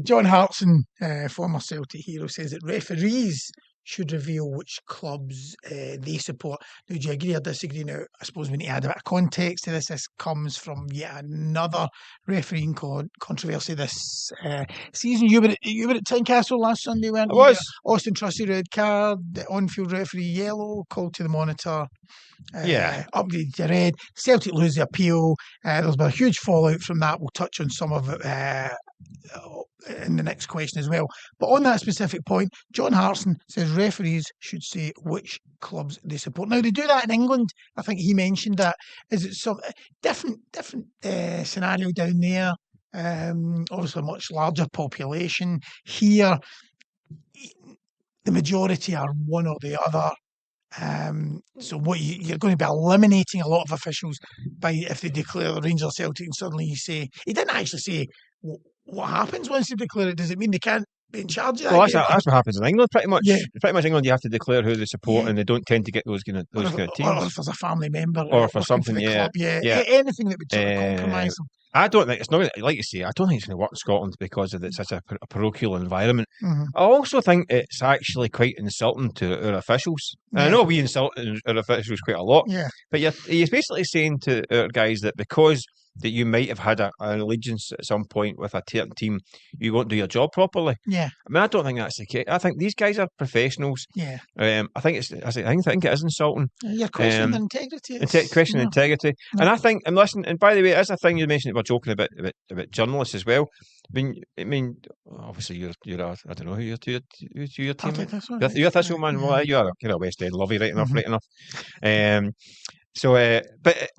John Hartson, former Celtic hero, says that referees should reveal which clubs they support. Now, do you agree or disagree? Now, I suppose we need to add a bit of context to this. This comes from yet another refereeing controversy this season. You were at Tynecastle last Sunday, weren't you? I was. Auston Trusty red card, the on-field referee yellow, called to the monitor. Upgraded to red. Celtic lose the appeal. There's been a huge fallout from that. We'll touch on some of it in the next question as well. But on that specific point, John Hartson says referees should say which clubs they support. Now, they do that in England. I think he mentioned that. Is it some different scenario down there? Obviously, a much larger population. Here, the majority are one or the other. So what you're going to be eliminating a lot of officials by if they declare Rangers Celtic and suddenly you say he didn't actually say what happens once they declare it. Does it mean they can't be in charge of that? Well, that's what happens in England pretty much. Yeah. Pretty much England, you have to declare who they support, and they don't tend to get those kind of teams. Or if there's a family member, or for something, for the club, anything that would sort of compromise them. I don't think it's not like you say. I don't think it's going to work in Scotland because of such a parochial environment. Mm-hmm. I also think it's actually quite insulting to our officials. And I know we insult our officials quite a lot. Yeah. But you're basically saying to our guys that because that you might have had an allegiance at some point with a certain team, you won't do your job properly. Yeah. I mean, I don't think that's the case. I think these guys are professionals. Yeah. I think it is insulting. You're questioning integrity. Questioning integrity. No. And I think, and listen, and by the way, as a thing you mentioned, we're joking about journalists as well. I mean, obviously you're a, I don't know who your team. You're a Thistle man. Well, you are a kind of West End lovey, right enough, right enough. But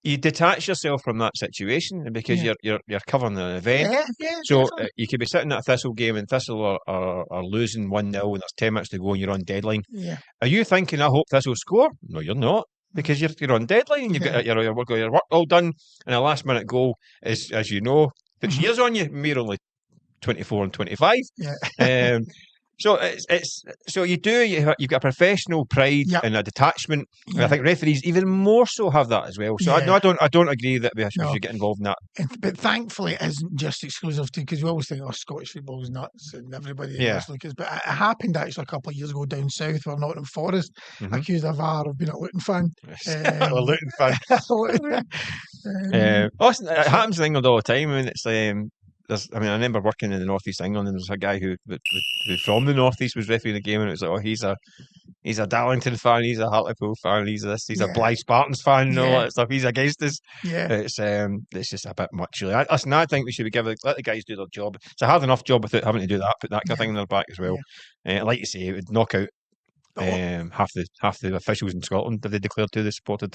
you detach yourself from that situation because you're covering an event. So you could be sitting at a Thistle game and Thistle are losing 1-0 and there's 10 minutes to go and you're on deadline. Yeah. Are you thinking, I hope Thistle score? No, you're not. Because you're on deadline and you've got your work all done, and a last minute goal is, as you know, puts years on you. We're only 24 and 25. Yeah. So you've got a professional pride and a detachment. And I think referees even more so have that as well. So I don't agree that we should get involved in that. But thankfully, it isn't just exclusive to, because we always think, Scottish football is nuts and everybody is. But it happened actually a couple of years ago down south where Nottingham Forest accused of VAR of being a Luton fan. A Luton fan. It happens in England all the time. I mean, it's I remember working in the North East England, and there's a guy who from the North East was refereeing the game, and it was like, he's a Darlington fan, he's a Hartlepool fan, he's a Blythe Spartans fan, and all that stuff. He's against us. Yeah, it's just a bit much, really. I think we should let the guys do their job. It's a hard enough job without having to do that. Put that kind of thing in their back as well. Like you say, it would knock out half the officials in Scotland if they declared who they supported.